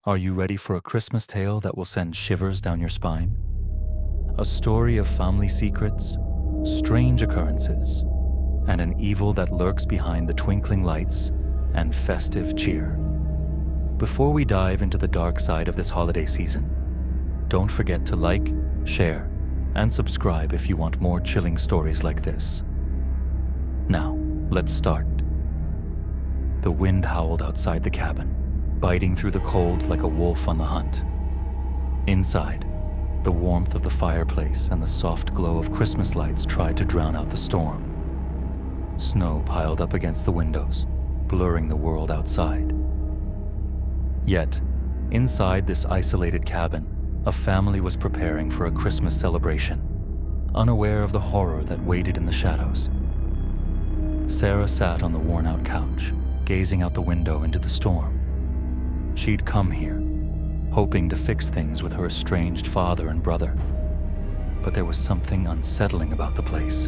Are you ready for a Christmas tale that will send shivers down your spine? A story of family secrets, strange occurrences, and an evil that lurks behind the twinkling lights and festive cheer. Before we dive into the dark side of this holiday season, don't forget to like, share, and subscribe if you want more chilling stories like this. Now, let's start. The wind howled outside the cabin, biting through the cold like a wolf on the hunt. Inside, the warmth of the fireplace and the soft glow of Christmas lights tried to drown out the storm. Snow piled up against the windows, blurring the world outside. Yet, inside this isolated cabin, a family was preparing for a Christmas celebration, unaware of the horror that waited in the shadows. Sarah sat on the worn-out couch, gazing out the window into the storm. She'd come here, hoping to fix things with her estranged father and brother. But there was something unsettling about the place.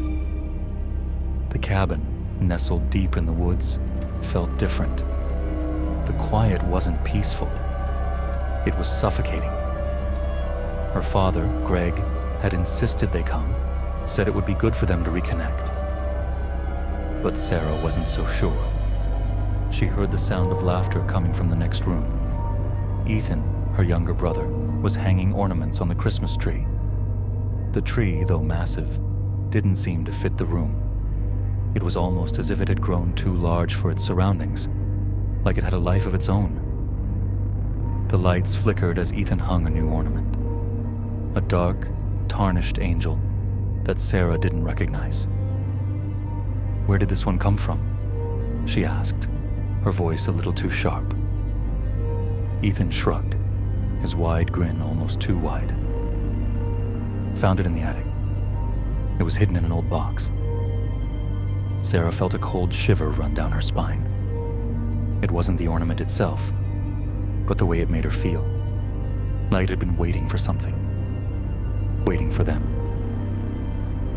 The cabin, nestled deep in the woods, felt different. The quiet wasn't peaceful. It was suffocating. Her father, Greg, had insisted they come, said it would be good for them to reconnect. But Sarah wasn't so sure. She heard the sound of laughter coming from the next room. Ethan, her younger brother, was hanging ornaments on the Christmas tree. The tree, though massive, didn't seem to fit the room. It was almost as if it had grown too large for its surroundings, like it had a life of its own. The lights flickered as Ethan hung a new ornament. A dark, tarnished angel that Sarah didn't recognize. "Where did this one come from?" she asked, her voice a little too sharp. Ethan shrugged, his wide grin almost too wide. "Found it in the attic. It was hidden in an old box." Sarah felt a cold shiver run down her spine. It wasn't the ornament itself, but the way it made her feel, like it had been waiting for something. Waiting for them.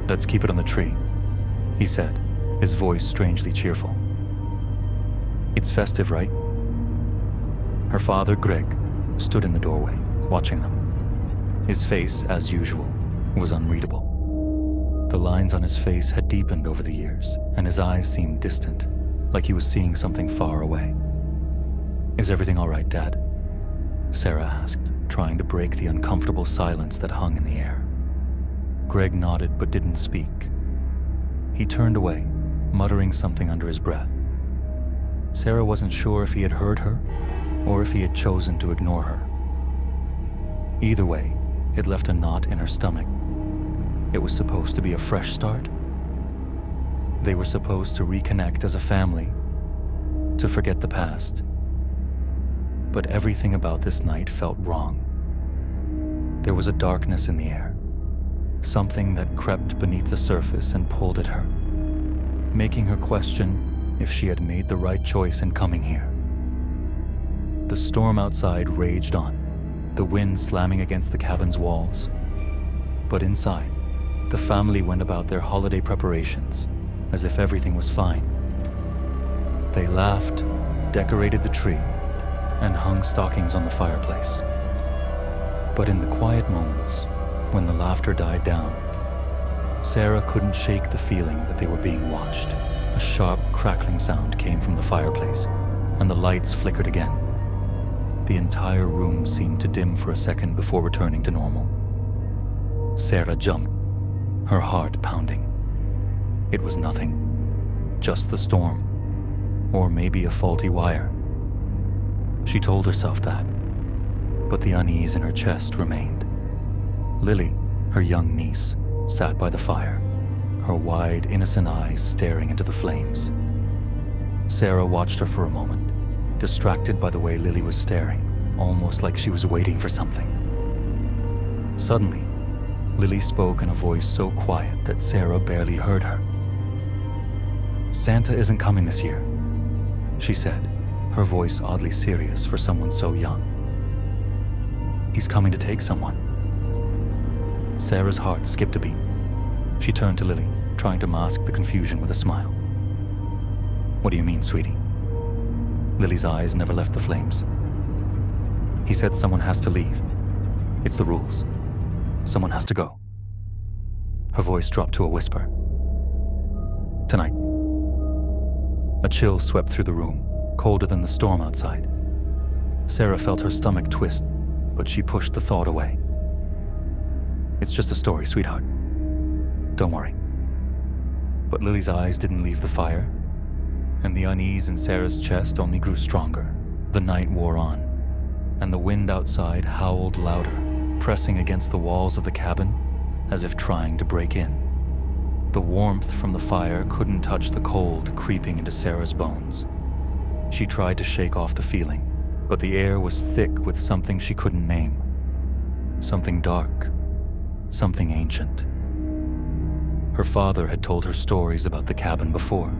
"Let's keep it on the tree," he said, his voice strangely cheerful. "It's festive, right?" Her father, Greg, stood in the doorway, watching them. His face, as usual, was unreadable. The lines on his face had deepened over the years, and his eyes seemed distant, like he was seeing something far away. "Is everything all right, Dad?" Sarah asked, trying to break the uncomfortable silence that hung in the air. Greg nodded but didn't speak. He turned away, muttering something under his breath. Sarah wasn't sure if he had heard her or if he had chosen to ignore her. Either way, it left a knot in her stomach. It was supposed to be a fresh start. They were supposed to reconnect as a family, to forget the past. But everything about this night felt wrong. There was a darkness in the air, something that crept beneath the surface and pulled at her, making her question if she had made the right choice in coming here. The storm outside raged on, the wind slamming against the cabin's walls. But inside, the family went about their holiday preparations as if everything was fine. They laughed, decorated the tree, and hung stockings on the fireplace. But in the quiet moments, when the laughter died down, Sarah couldn't shake the feeling that they were being watched. A sharp, crackling sound came from the fireplace, and the lights flickered again. The entire room seemed to dim for a second before returning to normal. Sarah jumped, her heart pounding. It was nothing, just the storm, or maybe a faulty wire. She told herself that, but the unease in her chest remained. Lily, her young niece, sat by the fire, her wide, innocent eyes staring into the flames. Sarah watched her for a moment, distracted by the way Lily was staring, almost like she was waiting for something. Suddenly, Lily spoke in a voice so quiet that Sarah barely heard her. "Santa isn't coming this year," she said, her voice oddly serious for someone so young. "He's coming to take someone." Sarah's heart skipped a beat. She turned to Lily, trying to mask the confusion with a smile. "What do you mean, sweetie?" Lily's eyes never left the flames. He said someone has to leave. It's the rules. Someone has to go. Her voice dropped to a whisper. Tonight. A chill swept through the room, colder than the storm outside. Sarah felt her stomach twist, but she pushed the thought away. It's just a story, sweetheart. Don't worry. But Lily's eyes didn't leave the fire, and the unease in Sarah's chest only grew stronger. The night wore on, and the wind outside howled louder, pressing against the walls of the cabin as if trying to break in. The warmth from the fire couldn't touch the cold creeping into Sarah's bones. She tried to shake off the feeling, but the air was thick with something she couldn't name. Something dark, something ancient. Her father had told her stories about the cabin before.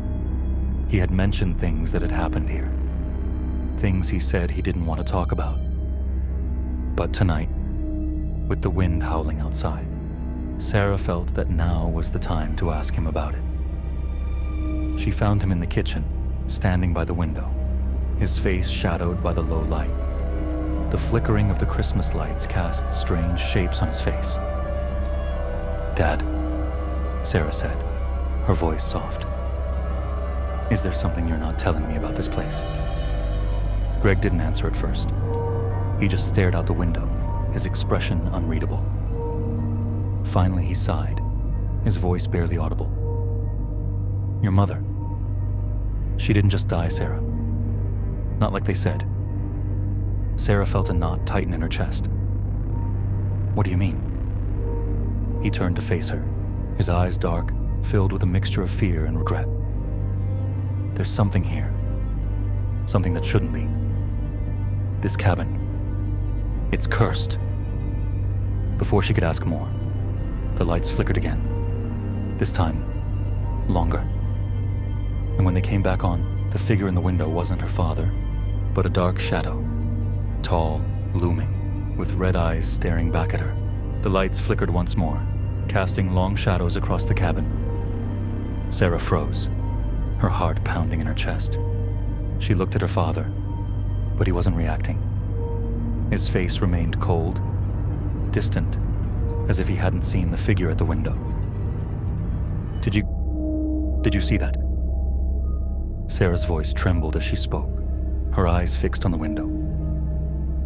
He had mentioned things that had happened here. Things he said he didn't want to talk about. But tonight, with the wind howling outside, Sarah felt that now was the time to ask him about it. She found him in the kitchen, standing by the window, his face shadowed by the low light. The flickering of the Christmas lights cast strange shapes on his face. "Dad," Sarah said, her voice soft. "Is there something you're not telling me about this place?" Greg didn't answer at first. He just stared out the window, his expression unreadable. Finally, he sighed, his voice barely audible. "Your mother. She didn't just die, Sarah. Not like they said." Sarah felt a knot tighten in her chest. "What do you mean?" He turned to face her, his eyes dark, filled with a mixture of fear and regret. "There's something here. Something that shouldn't be. This cabin. It's cursed." Before she could ask more, the lights flickered again. This time, longer. And when they came back on, the figure in the window wasn't her father, but a dark shadow, tall, looming, with red eyes staring back at her. The lights flickered once more, casting long shadows across the cabin. Sarah froze, her heart pounding in her chest. She looked at her father, but he wasn't reacting. His face remained cold, distant, as if he hadn't seen the figure at the window. Did you see that?" Sarah's voice trembled as she spoke, her eyes fixed on the window.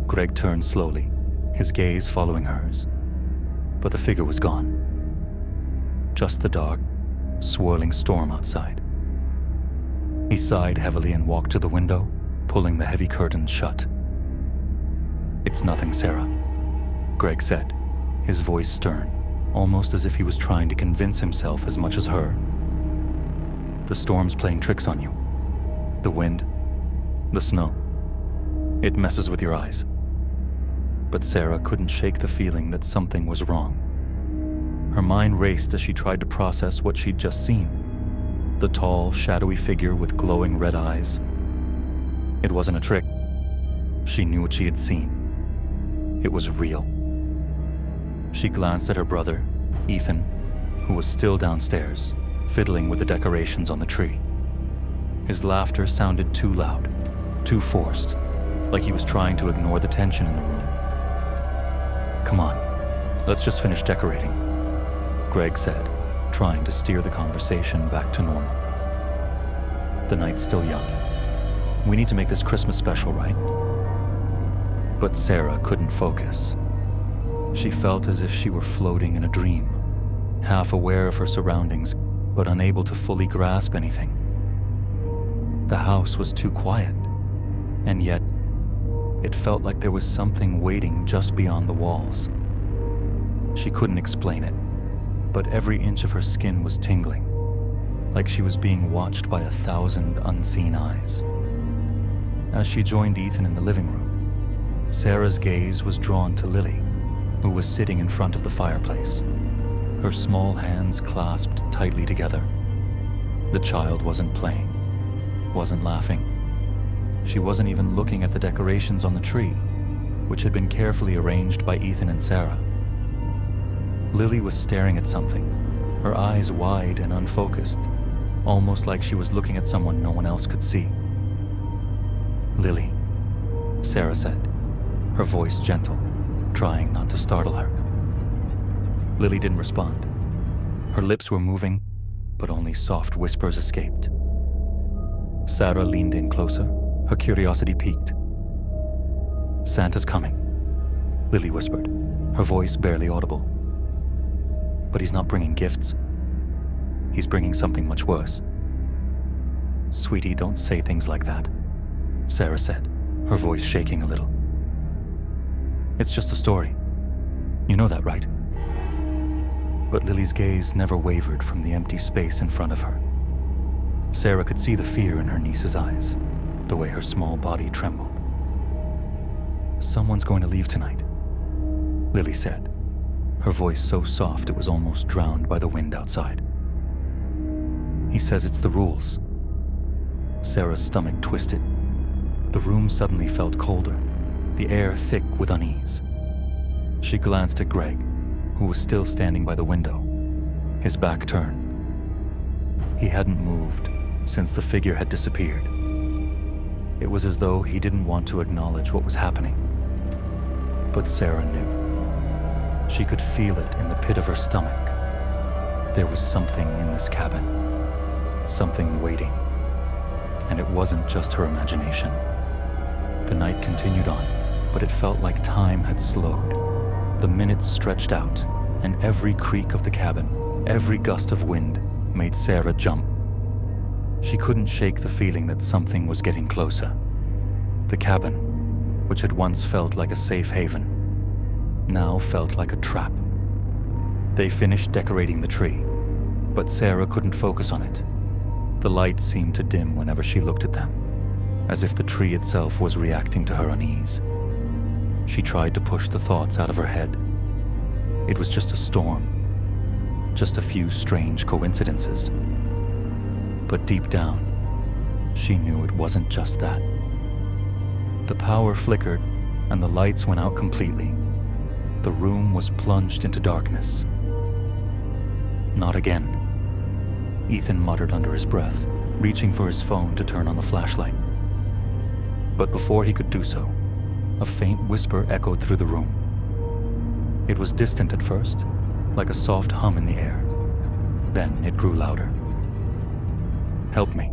Greg turned slowly, his gaze following hers, but the figure was gone. Just the dark, swirling storm outside. He sighed heavily and walked to the window, pulling the heavy curtains shut. "It's nothing, Sarah," Greg said, his voice stern, almost as if he was trying to convince himself as much as her. "The storm's playing tricks on you. The wind, the snow. It messes with your eyes." But Sarah couldn't shake the feeling that something was wrong. Her mind raced as she tried to process what she'd just seen. The tall, shadowy figure with glowing red eyes. It wasn't a trick. She knew what she had seen. It was real. She glanced at her brother, Ethan, who was still downstairs, fiddling with the decorations on the tree. His laughter sounded too loud, too forced, like he was trying to ignore the tension in the room. "Come on, let's just finish decorating," Greg said, trying to steer the conversation back to normal. "The night's still young. We need to make this Christmas special, right?" But Sarah couldn't focus. She felt as if she were floating in a dream, half aware of her surroundings, but unable to fully grasp anything. The house was too quiet, and yet it felt like there was something waiting just beyond the walls. She couldn't explain it, but every inch of her skin was tingling, like she was being watched by 1,000 unseen eyes. As she joined Ethan in the living room, Sarah's gaze was drawn to Lily, who was sitting in front of the fireplace, her small hands clasped tightly together. The child wasn't playing, wasn't laughing. She wasn't even looking at the decorations on the tree, which had been carefully arranged by Ethan and Sarah. Lily was staring at something, her eyes wide and unfocused, almost like she was looking at someone no one else could see. "Lily," Sarah said, her voice gentle, trying not to startle her. Lily didn't respond. Her lips were moving, but only soft whispers escaped. Sarah leaned in closer, her curiosity piqued. "Santa's coming," Lily whispered, her voice barely audible. "But he's not bringing gifts. He's bringing something much worse." "Sweetie, don't say things like that," Sarah said, her voice shaking a little. "It's just a story. You know that, right?" But Lily's gaze never wavered from the empty space in front of her. Sarah could see the fear in her niece's eyes, the way her small body trembled. "Someone's going to leave tonight," Lily said, her voice so soft it was almost drowned by the wind outside. "He says it's the rules." Sarah's stomach twisted. The room suddenly felt colder, the air thick with unease. She glanced at Greg, who was still standing by the window, his back turned. He hadn't moved since the figure had disappeared. It was as though he didn't want to acknowledge what was happening. But Sarah knew. She could feel it in the pit of her stomach. There was something in this cabin, something waiting. And it wasn't just her imagination. The night continued on, but it felt like time had slowed. The minutes stretched out, and every creak of the cabin, every gust of wind, made Sarah jump. She couldn't shake the feeling that something was getting closer. The cabin, which had once felt like a safe haven, now felt like a trap. They finished decorating the tree, but Sarah couldn't focus on it. The lights seemed to dim whenever she looked at them, as if the tree itself was reacting to her unease. She tried to push the thoughts out of her head. It was just a storm, just a few strange coincidences. But deep down, she knew it wasn't just that. The power flickered and the lights went out completely. The room was plunged into darkness. "Not again," Ethan muttered under his breath, reaching for his phone to turn on the flashlight. But before he could do so, a faint whisper echoed through the room. It was distant at first, like a soft hum in the air. Then it grew louder. "Help me."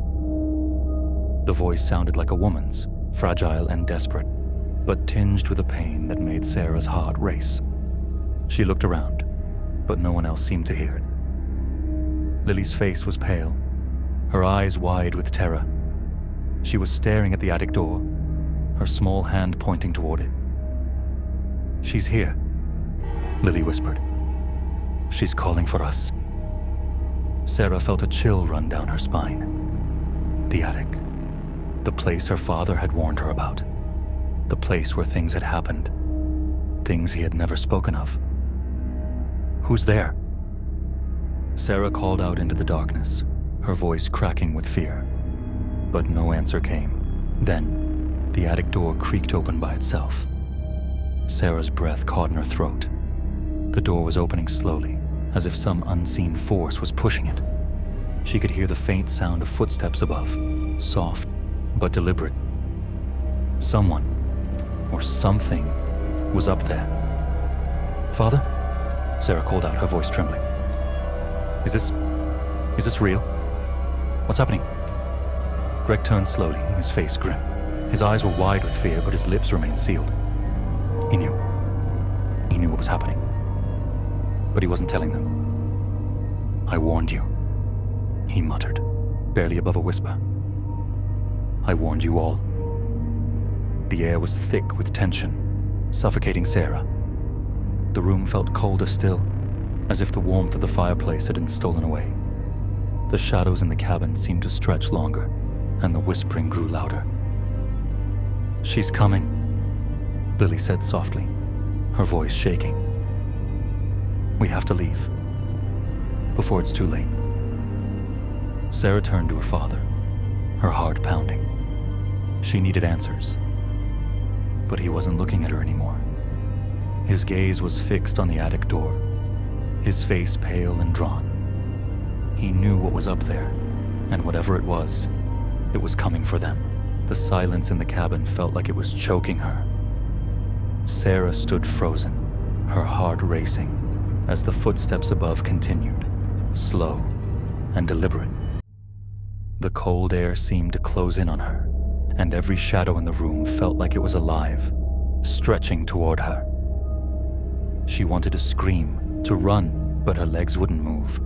The voice sounded like a woman's, fragile and desperate, but tinged with a pain that made Sarah's heart race. She looked around, but no one else seemed to hear it. Lily's face was pale, her eyes wide with terror. She was staring at the attic door, her small hand pointing toward it. "She's here," Lily whispered. "She's calling for us." Sarah felt a chill run down her spine. The attic. The place her father had warned her about. The place where things had happened. Things he had never spoken of. "Who's there?" Sarah called out into the darkness, her voice cracking with fear. But no answer came. Then, the attic door creaked open by itself. Sarah's breath caught in her throat. The door was opening slowly, as if some unseen force was pushing it. She could hear the faint sound of footsteps above, soft but deliberate. Someone, or something, was up there. "Father?" Sarah called out, her voice trembling. Is this real? What's happening?" Greg turned slowly, his face grim. His eyes were wide with fear, but his lips remained sealed. He knew. He knew what was happening. But he wasn't telling them. "I warned you," he muttered, barely above a whisper. "I warned you all." The air was thick with tension, suffocating Sarah. The room felt colder still, as if the warmth of the fireplace had been stolen away. The shadows in the cabin seemed to stretch longer, and the whispering grew louder. "She's coming," Lily said softly, her voice shaking. "We have to leave, before it's too late." Sarah turned to her father, her heart pounding. She needed answers. But he wasn't looking at her anymore. His gaze was fixed on the attic door, his face pale and drawn. He knew what was up there, and whatever it was coming for them. The silence in the cabin felt like it was choking her. Sarah stood frozen, her heart racing, as the footsteps above continued, slow and deliberate. The cold air seemed to close in on her, and every shadow in the room felt like it was alive, stretching toward her. She wanted to scream, to run, but her legs wouldn't move.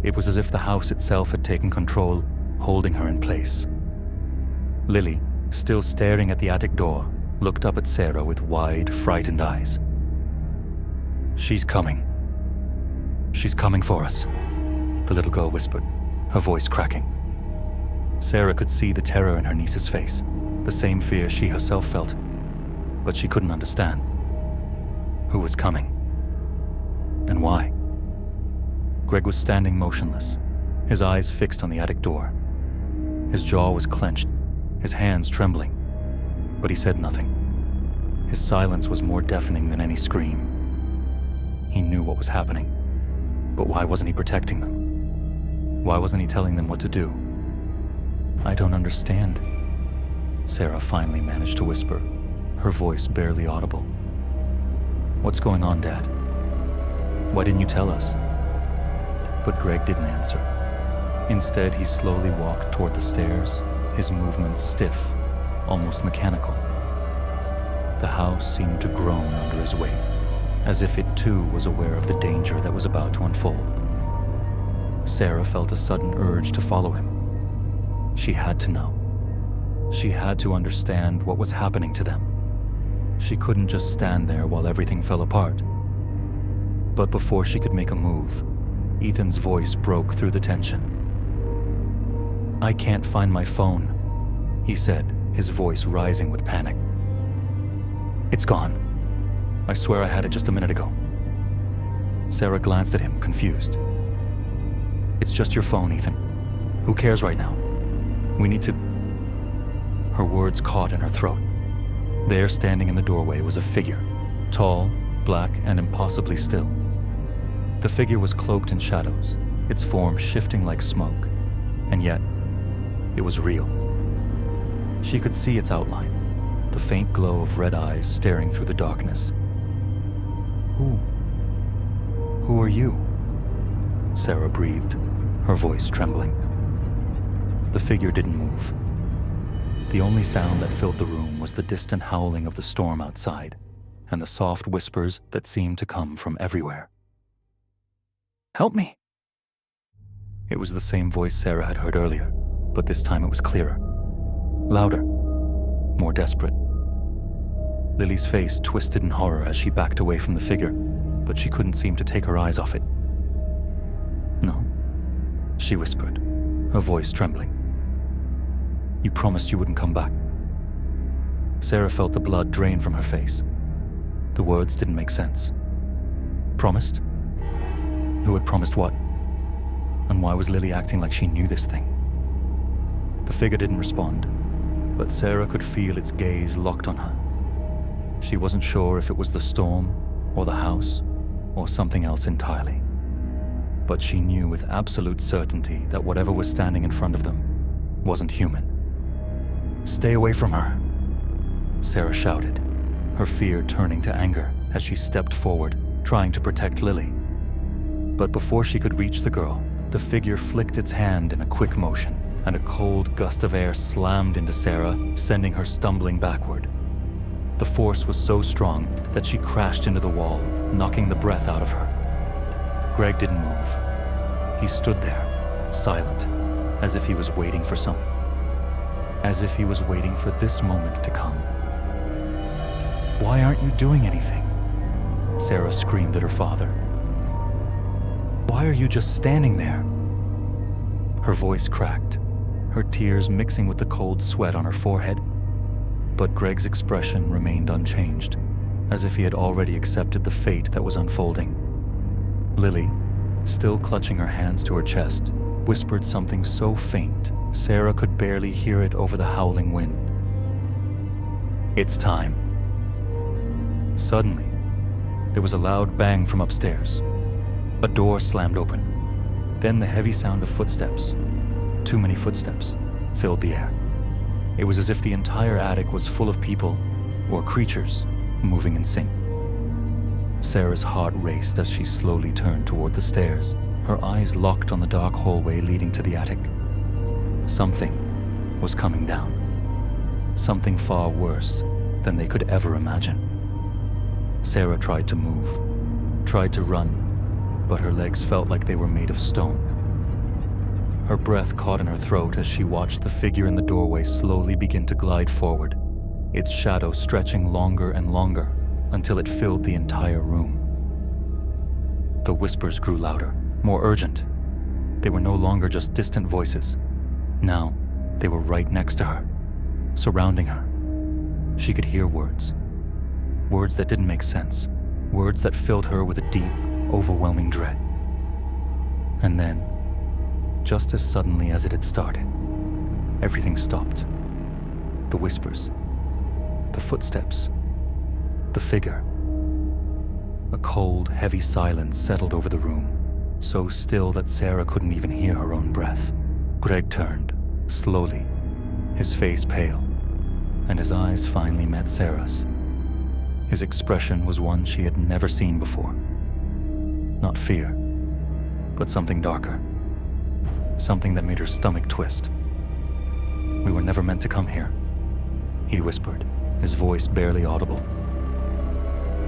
It was as if the house itself had taken control, holding her in place. Lily, still staring at the attic door, looked up at Sarah with wide, frightened eyes. "She's coming. She's coming for us," the little girl whispered, her voice cracking. Sarah could see the terror in her niece's face, the same fear she herself felt, but she couldn't understand. Who was coming? And why? Greg was standing motionless, his eyes fixed on the attic door. His jaw was clenched, his hands trembling, but he said nothing. His silence was more deafening than any scream. He knew what was happening, but why wasn't he protecting them? Why wasn't he telling them what to do? "I don't understand," Sarah finally managed to whisper, her voice barely audible. "What's going on, Dad? Why didn't you tell us?" But Greg didn't answer. Instead, he slowly walked toward the stairs, his movements stiff, almost mechanical. The house seemed to groan under his weight, as if it too was aware of the danger that was about to unfold. Sarah felt a sudden urge to follow him. She had to know. She had to understand what was happening to them. She couldn't just stand there while everything fell apart. But before she could make a move, Ethan's voice broke through the tension. "I can't find my phone," he said, his voice rising with panic. "It's gone. I swear I had it just a minute ago." Sarah glanced at him, confused. "It's just your phone, Ethan. Who cares right now? We need to..." Her words caught in her throat. There, standing in the doorway, was a figure, tall, black, and impossibly still. The figure was cloaked in shadows, its form shifting like smoke, and yet, it was real. She could see its outline, the faint glow of red eyes staring through the darkness. Who are you?" Sarah breathed, her voice trembling. The figure didn't move. The only sound that filled the room was the distant howling of the storm outside, and the soft whispers that seemed to come from everywhere. "Help me!" It was the same voice Sarah had heard earlier, but this time it was clearer, louder, more desperate. Lily's face twisted in horror as she backed away from the figure, but she couldn't seem to take her eyes off it. "No," she whispered, her voice trembling. "You promised you wouldn't come back." Sarah felt the blood drain from her face. The words didn't make sense. Promised? Who had promised what? And why was Lily acting like she knew this thing? The figure didn't respond, but Sarah could feel its gaze locked on her. She wasn't sure if it was the storm, or the house, or something else entirely. But she knew with absolute certainty that whatever was standing in front of them wasn't human. "Stay away from her," Sarah shouted, her fear turning to anger as she stepped forward, trying to protect Lily. But before she could reach the girl, the figure flicked its hand in a quick motion, and a cold gust of air slammed into Sarah, sending her stumbling backward. The force was so strong that she crashed into the wall, knocking the breath out of her. Greg didn't move. He stood there, silent, as if he was waiting for something. As if he was waiting for this moment to come. "Why aren't you doing anything?" Sarah screamed at her father. "Why are you just standing there?" Her voice cracked, her tears mixing with the cold sweat on her forehead. But Greg's expression remained unchanged, as if he had already accepted the fate that was unfolding. Lily, still clutching her hands to her chest, whispered something so faint Sarah could barely hear it over the howling wind. "It's time." Suddenly, there was a loud bang from upstairs. A door slammed open. Then the heavy sound of footsteps, too many footsteps, filled the air. It was as if the entire attic was full of people, or creatures, moving in sync. Sarah's heart raced as she slowly turned toward the stairs, her eyes locked on the dark hallway leading to the attic. Something was coming down. Something far worse than they could ever imagine. Sarah tried to move, tried to run, but her legs felt like they were made of stone. Her breath caught in her throat as she watched the figure in the doorway slowly begin to glide forward, its shadow stretching longer and longer until it filled the entire room. The whispers grew louder, more urgent. They were no longer just distant voices. Now, they were right next to her, surrounding her. She could hear words. Words that didn't make sense. Words that filled her with a deep, overwhelming dread. And then, just as suddenly as it had started, everything stopped. The whispers, the footsteps, the figure. A cold, heavy silence settled over the room, so still that Sarah couldn't even hear her own breath. Greg turned, slowly, his face pale, and his eyes finally met Sarah's. His expression was one she had never seen before. Not fear, but something darker. Something that made her stomach twist. "We were never meant to come here," he whispered, his voice barely audible.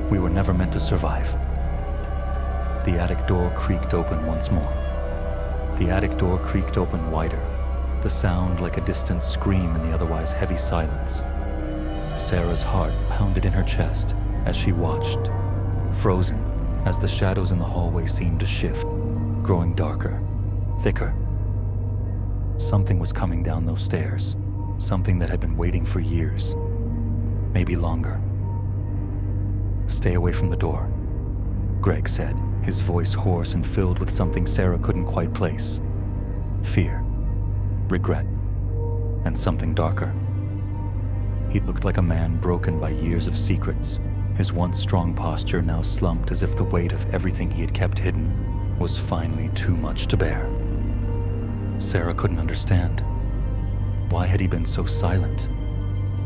"We were never meant to survive." The attic door creaked open once more. The attic door creaked open wider, the sound like a distant scream in the otherwise heavy silence. Sarah's heart pounded in her chest as she watched, frozen as the shadows in the hallway seemed to shift, growing darker, thicker. Something was coming down those stairs, something that had been waiting for years, maybe longer. "Stay away from the door," Greg said, his voice hoarse and filled with something Sarah couldn't quite place. Fear, regret, and something darker. He looked like a man broken by years of secrets, his once strong posture now slumped as if the weight of everything he had kept hidden was finally too much to bear. Sarah couldn't understand. Why had he been so silent?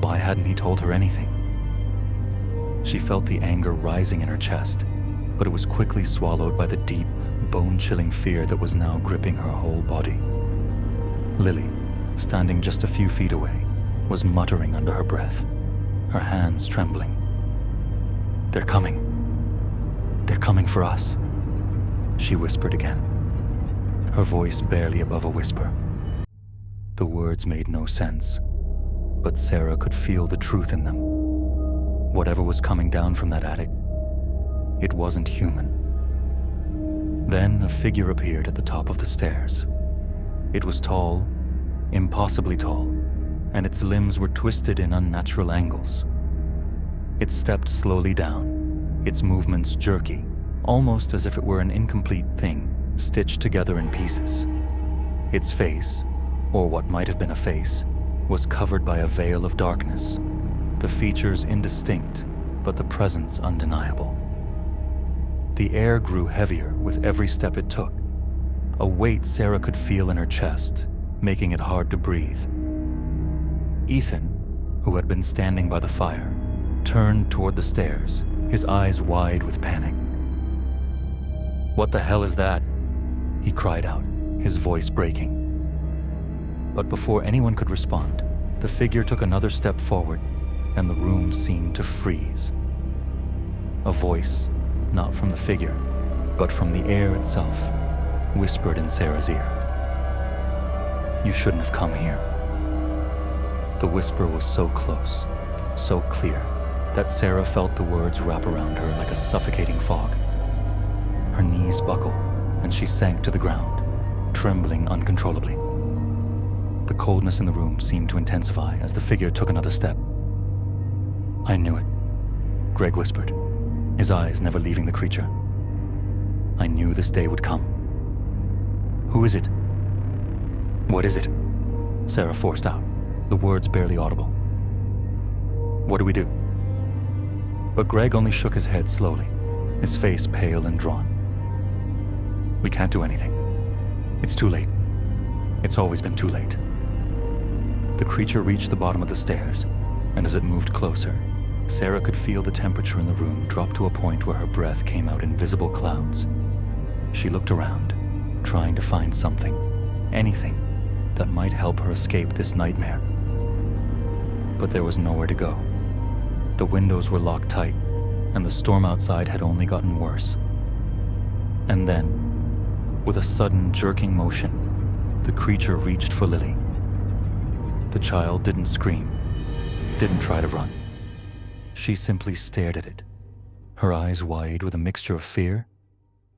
Why hadn't he told her anything? She felt the anger rising in her chest, but it was quickly swallowed by the deep, bone-chilling fear that was now gripping her whole body. Lily, standing just a few feet away, was muttering under her breath, her hands trembling. "They're coming. They're coming for us," she whispered again, her voice barely above a whisper. The words made no sense, but Sarah could feel the truth in them. Whatever was coming down from that attic, it wasn't human. Then a figure appeared at the top of the stairs. It was tall, impossibly tall, and its limbs were twisted in unnatural angles. It stepped slowly down, its movements jerky, almost as if it were an incomplete thing, stitched together in pieces. Its face, or what might have been a face, was covered by a veil of darkness, the features indistinct, but the presence undeniable. The air grew heavier with every step it took, a weight Sarah could feel in her chest, making it hard to breathe. Ethan, who had been standing by the fire, turned toward the stairs, his eyes wide with panic. "What the hell is that?" he cried out, his voice breaking. But before anyone could respond, the figure took another step forward, and the room seemed to freeze. A voice, not from the figure, but from the air itself, whispered in Sarah's ear. "You shouldn't have come here." The whisper was so close, so clear, that Sarah felt the words wrap around her like a suffocating fog. Her knees buckled, and she sank to the ground, trembling uncontrollably. The coldness in the room seemed to intensify as the figure took another step. "I knew it," Greg whispered, his eyes never leaving the creature. "I knew this day would come." "Who is it?" "What is it?" Sarah forced out, the words barely audible. "What do we do?" But Greg only shook his head slowly, his face pale and drawn. "We can't do anything. It's too late. It's always been too late." The creature reached the bottom of the stairs, and as it moved closer, Sarah could feel the temperature in the room drop to a point where her breath came out in visible clouds. She looked around, trying to find something, anything, that might help her escape this nightmare. But there was nowhere to go. The windows were locked tight, and the storm outside had only gotten worse. And then, with a sudden jerking motion, the creature reached for Lily. The child didn't scream, didn't try to run. She simply stared at it, her eyes wide with a mixture of fear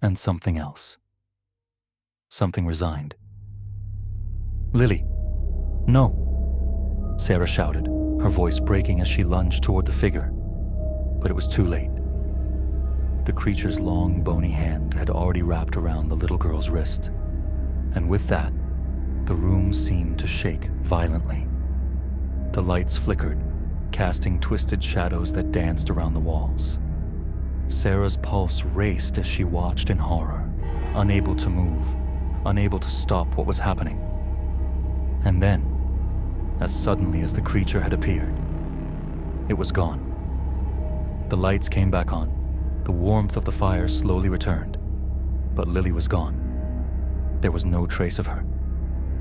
and something else. Something resigned. "Lily, no!" Sarah shouted, her voice breaking as she lunged toward the figure. But it was too late. The creature's long, bony hand had already wrapped around the little girl's wrist, and with that, the room seemed to shake violently. The lights flickered, casting twisted shadows that danced around the walls. Sarah's pulse raced as she watched in horror, unable to move, unable to stop what was happening. And then, as suddenly as the creature had appeared, it was gone. The lights came back on, the warmth of the fire slowly returned, but Lily was gone. There was no trace of her,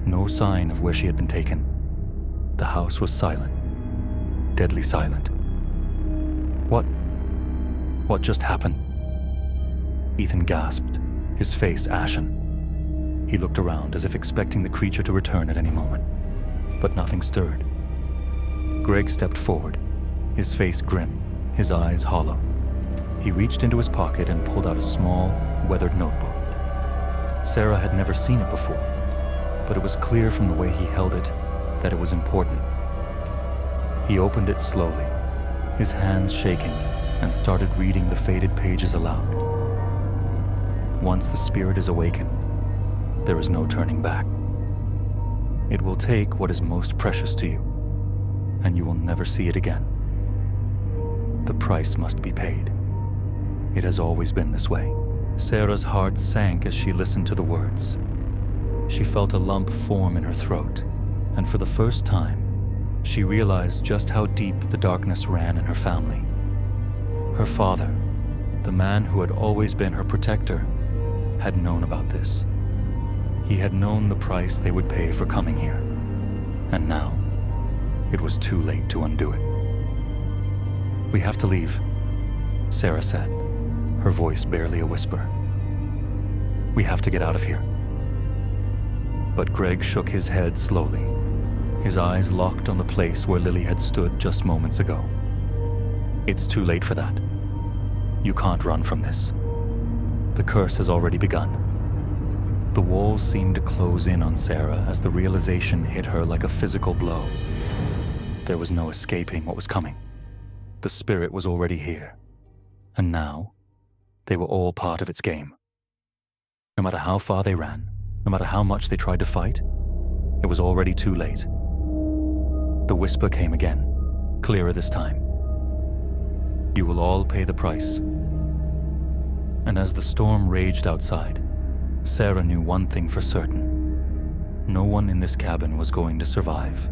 no sign of where she had been taken. The house was silent, deadly silent. What just happened? Ethan gasped, his face ashen. He looked around as if expecting the creature to return at any moment, but nothing stirred. Greg stepped forward, his face grim, his eyes hollow. He reached into his pocket and pulled out a small, weathered notebook. Sarah had never seen it before, but it was clear from the way he held it that it was important. He opened it slowly, his hands shaking, and started reading the faded pages aloud. Once the spirit is awakened, there is no turning back. It will take what is most precious to you, and you will never see it again. The price must be paid. It has always been this way. Sarah's heart sank as she listened to the words. She felt a lump form in her throat, and for the first time, she realized just how deep the darkness ran in her family. Her father, the man who had always been her protector, had known about this. He had known the price they would pay for coming here, and now it was too late to undo it. "We have to leave," Sarah said, her voice barely a whisper. "We have to get out of here." But Greg shook his head slowly, his eyes locked on the place where Lily had stood just moments ago. "It's too late for that. You can't run from this. The curse has already begun." The walls seemed to close in on Sarah as the realization hit her like a physical blow. There was no escaping what was coming. The spirit was already here, and now they were all part of its game. No matter how far they ran, no matter how much they tried to fight, it was already too late. The whisper came again, clearer this time. "You will all pay the price." And as the storm raged outside, Sarah knew one thing for certain. No one in this cabin was going to survive.